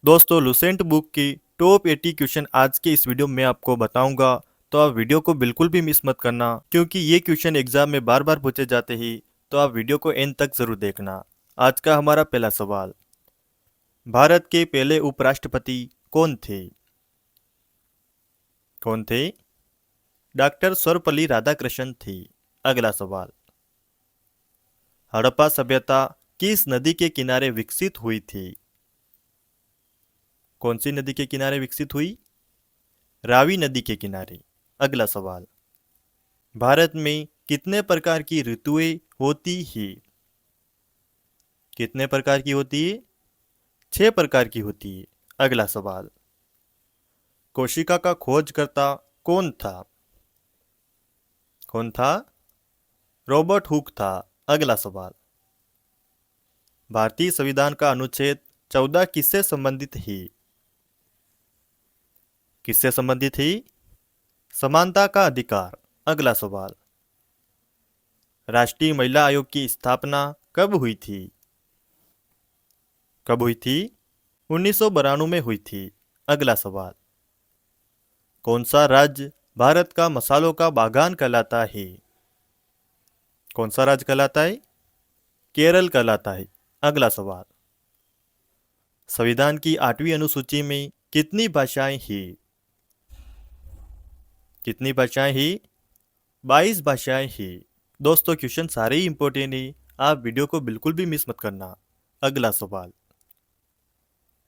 दोस्तों Lucent book की top 80 question आज के इस वीडियो में आपको बताऊंगा। तो आप वीडियो को बिल्कुल भी मिस मत करना क्योंकि ये क्वेश्चन एग्जाम में बार बार पूछे जाते ही। तो आप वीडियो को एंड तक जरूर देखना। आज का हमारा पहला सवाल, भारत के पहले उपराष्ट्रपति कौन थे? कौन थे? डॉक्टर सर्वपल्ली राधाकृष्णन थे। अगला सवाल, हड़प्पा सभ्यता किस नदी के किनारे विकसित हुई थी? कौन सी नदी के किनारे विकसित हुई? रावी नदी के किनारे। अगला सवाल, भारत में कितने प्रकार की ऋतुएं होती ही? कितने प्रकार की होती है? 6 प्रकार की होती है। अगला सवाल, कोशिका का खोजकर्ता कौन था? कौन था? रॉबर्ट हुक था। अगला सवाल, भारतीय संविधान का अनुच्छेद 14 किससे संबंधित है? किससे संबंधित है? समानता का अधिकार। अगला सवाल, राष्ट्रीय महिला आयोग की स्थापना कब हुई थी? कब हुई थी? 1992 में हुई थी। अगला सवाल, कौन सा राज्य भारत का मसालों का बागान कहलाता है? कौन सा राज्य कहलाता है? केरल कहलाता है। अगला सवाल, संविधान की 8वीं अनुसूची में कितनी भाषाएं हैं? कितनी भाषाएं हैं? 22 भाषाएं हैं। दोस्तों क्वेश्चन सारे ही इंपॉर्टेंट है, आप वीडियो को बिल्कुल भी मिस मत करना। अगला सवाल,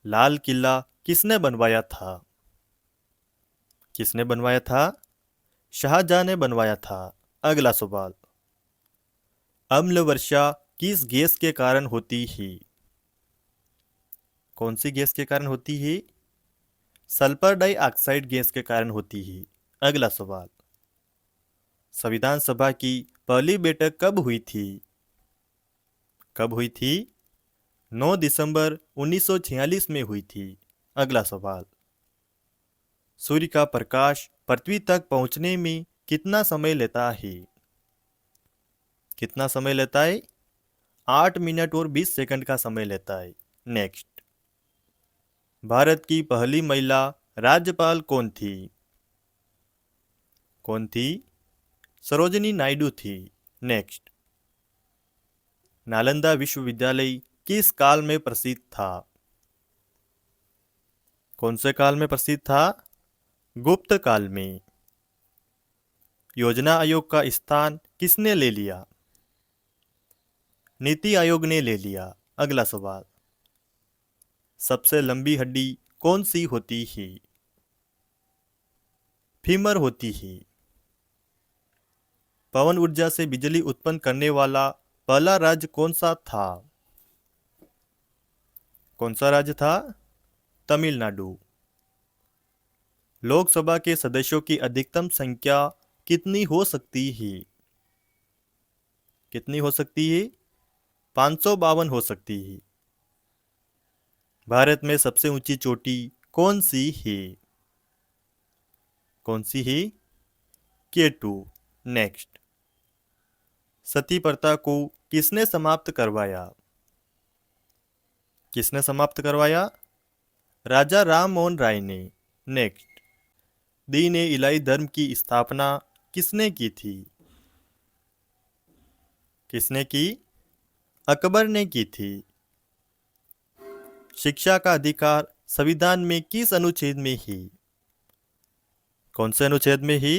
लाल किला किसने बनवाया था? किसने बनवाया था? शाहजहां ने बनवाया था। अगला सवाल, अम्ल वर्षा किस गैस के कारण होती है? कौन सी गैस के कारण होती है? सल्फर डाइऑक्साइड गैस के कारण होती है। अगला सवाल, संविधान सभा की पहली बैठक कब हुई थी? कब हुई थी? 9 दिसंबर 1946 में हुई थी। अगला सवाल, सूर्य का प्रकाश पृथ्वी तक पहुंचने में कितना समय लेता है? कितना समय लेता है? 8 मिनट और 20 सेकंड का समय लेता है। नेक्स्ट, भारत की पहली महिला राज्यपाल कौन थी? कौन थी? सरोजिनी नायडू थी। नेक्स्ट, नालंदा विश्वविद्यालय किस काल में प्रसिद्ध था? कौन से काल में प्रसिद्ध था? गुप्त काल में। योजना आयोग का स्थान किसने ले लिया? नीति आयोग ने ले लिया। अगला सवाल, सबसे लंबी हड्डी कौन सी होती है? फीमर होती है। पवन ऊर्जा से बिजली उत्पन्न करने वाला पहला राज्य कौन सा था? कौन सा राज्य था? तमिलनाडु। लोकसभा के सदस्यों की अधिकतम संख्या कितनी हो सकती है? कितनी हो सकती है? 552 हो सकती है। भारत में सबसे ऊंची चोटी कौन सी है? कौन सी है? K2। नेक्स्ट, सती प्रथा को किसने समाप्त करवाया? किसने समाप्त करवाया? राजा राम मोहन राय ने। नेक्स्ट, दीन ए इलाही धर्म की स्थापना किसने की थी? किसने की? अकबर ने की थी। शिक्षा का अधिकार संविधान में किस अनुच्छेद में ही? कौन से अनुच्छेद में ही?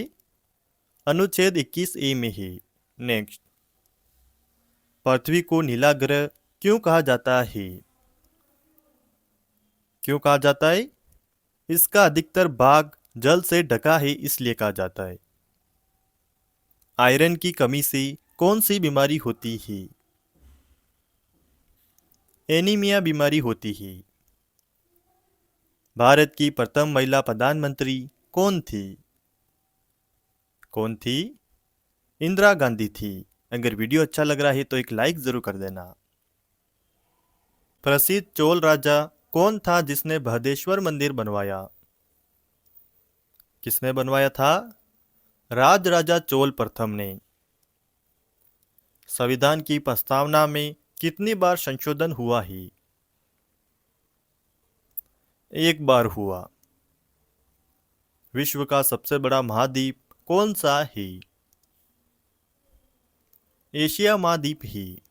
अनुच्छेद 21A में ही। नेक्स्ट, पृथ्वी को नीला ग्रह क्यों कहा जाता है? क्यों कहा जाता है? इसका अधिकतर भाग जल से ढका है इसलिए कहा जाता है। आयरन की कमी से कौन सी बीमारी होती है? एनीमिया बीमारी होती है। भारत की प्रथम महिला प्रधानमंत्री कौन थी? कौन थी? इंदिरा गांधी थी। अगर वीडियो अच्छा लग रहा है तो एक लाइक जरूर कर देना। प्रसिद्ध चोल राजा कौन था जिसने बृहदेश्वर मंदिर बनवाया? किसने बनवाया था? राज राजा चोल प्रथम ने। संविधान की प्रस्तावना में कितनी बार संशोधन हुआ है? एक बार हुआ। विश्व का सबसे बड़ा महाद्वीप कौन सा है? एशिया महाद्वीप ही।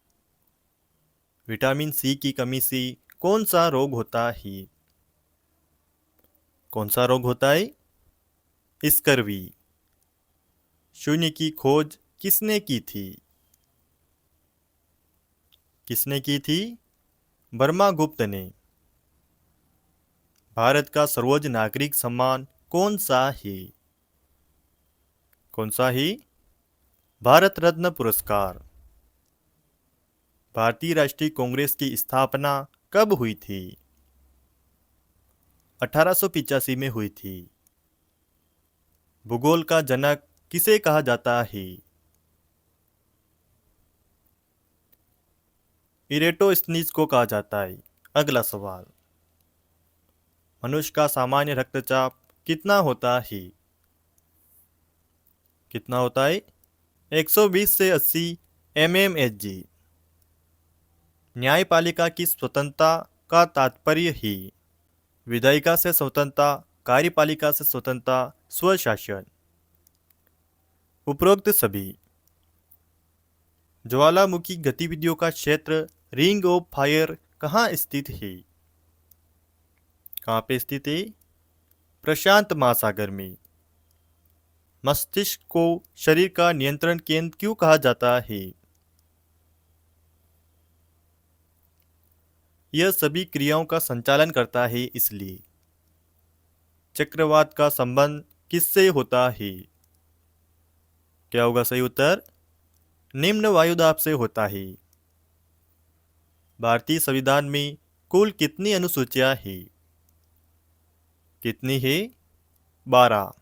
विटामिन सी की कमी से कौन सा रोग होता है? कौन सा रोग होता है? स्कर्वी। शून्य की खोज किसने की थी? किसने की थी? ब्रह्मगुप्त ने। भारत का सर्वोच्च नागरिक सम्मान कौन सा है? कौन सा है? भारत रत्न पुरस्कार। भारतीय राष्ट्रीय कांग्रेस की स्थापना कब हुई थी? 1885 में हुई थी। भूगोल का जनक किसे कहा जाता है? इरेटोस्थनीज को कहा जाता है। अगला सवाल। मनुष्य का सामान्य रक्तचाप कितना होता है? कितना होता है? 120 से 80 mmHg। न्यायपालिका की स्वतंत्रता का तात्पर्य है? विधायिका से स्वतंत्रता, कार्यपालिका से स्वतंत्रता, स्वशासन। उपरोक्त सभी। ज्वालामुखी गतिविधियों का क्षेत्र रिंग ऑफ फायर कहाँ स्थित है? कहाँ पे स्थित है? प्रशांत महासागर में। मस्तिष्क को शरीर का नियंत्रण केंद्र क्यों कहा जाता है? यह सभी क्रियाओं का संचालन करता है, इसलिए। चक्रवात का संबंध किससे होता है? क्या होगा सही उत्तर? निम्न वायुदाब से होता है। भारतीय संविधान में कुल कितनी अनुसूचियां हैं? कितनी है? 12।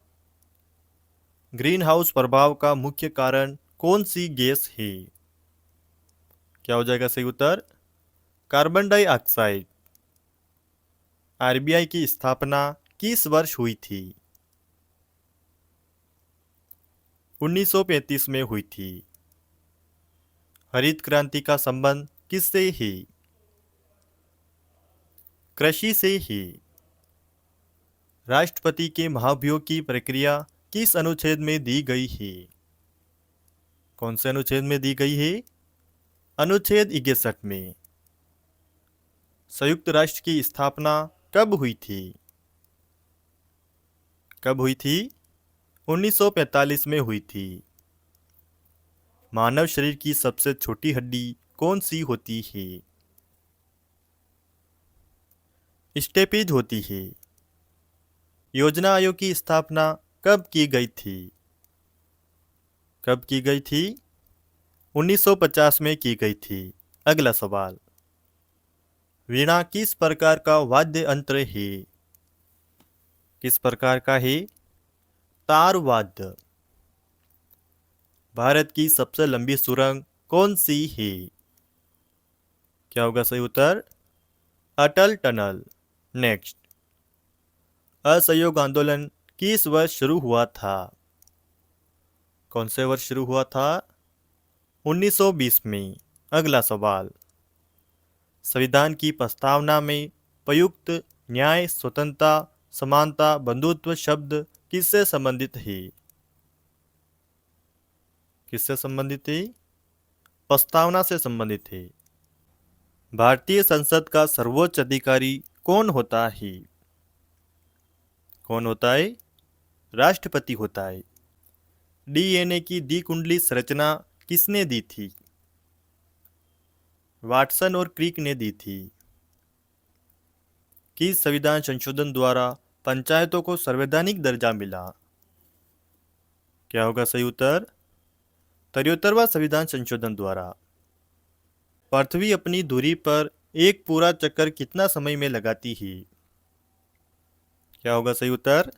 ग्रीन हाउस प्रभाव का मुख्य कारण कौन सी गैस है? क्या हो जाएगा सही उत्तर? Carbon dioxide. आरबीआई की स्थापना किस वर्ष हुई थी? 1935 में हुई थी। हरित क्रांति का संबंध किससे है? कृषि से ही। राष्ट्रपति के महाभियोग की प्रक्रिया किस अनुच्छेद में दी गई है? कौन से अनुच्छेद में दी गई है? अनुच्छेद 61 में। संयुक्त राष्ट्र की स्थापना कब हुई थी? कब हुई थी? 1945 में हुई थी। मानव शरीर की सबसे छोटी हड्डी कौन सी होती है? स्टेपीज होती है। योजना आयोग की स्थापना कब की गई थी? कब की गई थी? 1950 में की गई थी। अगला सवाल। वीणा किस प्रकार का वाद्य यंत्र है? किस प्रकार का है? तार वाद्य। भारत की सबसे लंबी सुरंग कौन सी है? क्या होगा सही उत्तर? अटल टनल। नेक्स्ट। असहयोग आंदोलन किस वर्ष शुरू हुआ था? कौन से वर्ष शुरू हुआ था? 1920 में। अगला सवाल। संविधान की प्रस्तावना में प्रयुक्त न्याय, स्वतंत्रता, समानता, बंधुत्व शब्द किससे संबंधित है? किससे संबंधित है? प्रस्तावना से संबंधित है। भारतीय संसद का सर्वोच्च अधिकारी कौन होता है? कौन होता है? राष्ट्रपति होता है। डीएनए की द्विकुंडली संरचना किसने दी थी? वाटसन और क्रिक ने दी थी। किस संविधान संशोधन द्वारा पंचायतों को संवैधानिक दर्जा मिला? क्या होगा सही उत्तर? 73वां संविधान संशोधन द्वारा। पृथ्वी अपनी धुरी पर एक पूरा चक्कर कितना समय में लगाती है? क्या होगा सही उत्तर?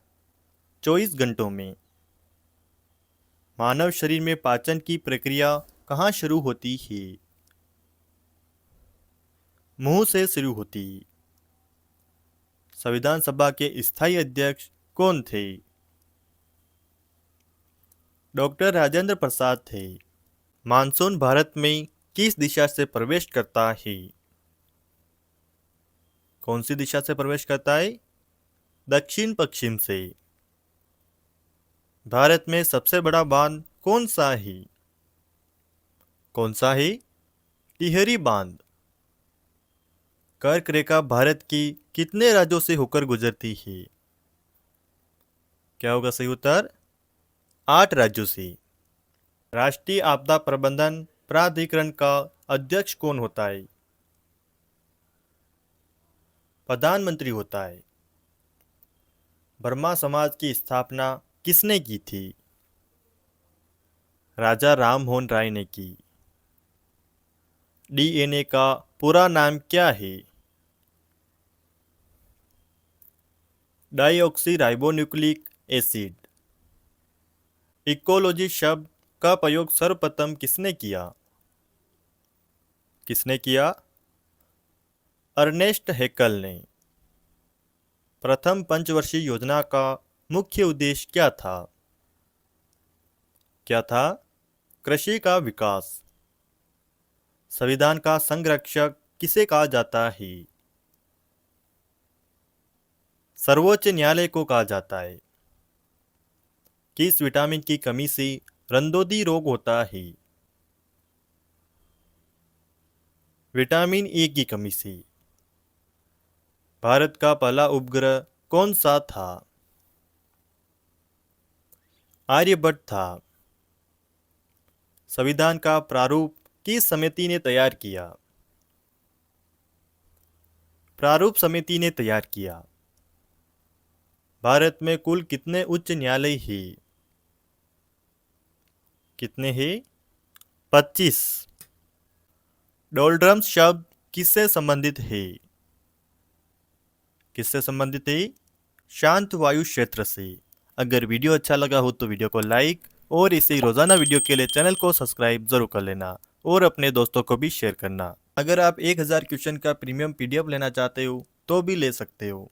24 घंटों में। मानव शरीर में पाचन की प्रक्रिया कहाँ शुरू होती है? मुंह से शुरू होती। संविधान सभा के स्थायी अध्यक्ष कौन थे? डॉक्टर राजेंद्र प्रसाद थे। मानसून भारत में किस दिशा से प्रवेश करता है? कौन सी दिशा से प्रवेश करता है? दक्षिण पश्चिम से। भारत में सबसे बड़ा बांध कौन सा है? कौन सा है? टिहरी बांध। कर्क रेखा भारत की कितने राज्यों से होकर गुजरती है? क्या होगा सही उत्तर? 8 राज्यों से। राष्ट्रीय आपदा प्रबंधन प्राधिकरण का अध्यक्ष कौन होता है? प्रधानमंत्री होता है। ब्रह्मा समाज की स्थापना किसने की थी? राजा राममोहन राय ने की। डीएनए का पूरा नाम क्या है? Deoxy ribonucleic acid. इकोलॉजी शब्द का प्रयोग सर्वप्रथम किसने किया? किसने किया? अर्नेस्ट हैकल ने। प्रथम पंचवर्षीय योजना का मुख्य उद्देश्य क्या था? क्या था? कृषि का विकास। संविधान का संरक्षक किसे कहा जाता है? सर्वोच्च न्यायालय को कहा जाता है। किस विटामिन की कमी से रंदोदी रोग होता है? विटामिन ए की कमी से। भारत का पहला उपग्रह कौन सा था? आर्यभट्ट था। संविधान का प्रारूप किस समिति ने तैयार किया? प्रारूप समिति ने तैयार किया। भारत में कुल कितने उच्च न्यायालय हैं? कितने हैं? 25। डोल्ड्रम्स शब्द किससे संबंधित है? किससे संबंधित है? शांत वायु क्षेत्र से। अगर वीडियो अच्छा लगा हो तो वीडियो को लाइक और इसी रोजाना वीडियो के लिए चैनल को सब्सक्राइब जरूर कर लेना और अपने दोस्तों को भी शेयर करना। अगर आप 1000 क्वेश्चन का प्रीमियम PDF लेना चाहते हो तो भी ले सकते हो।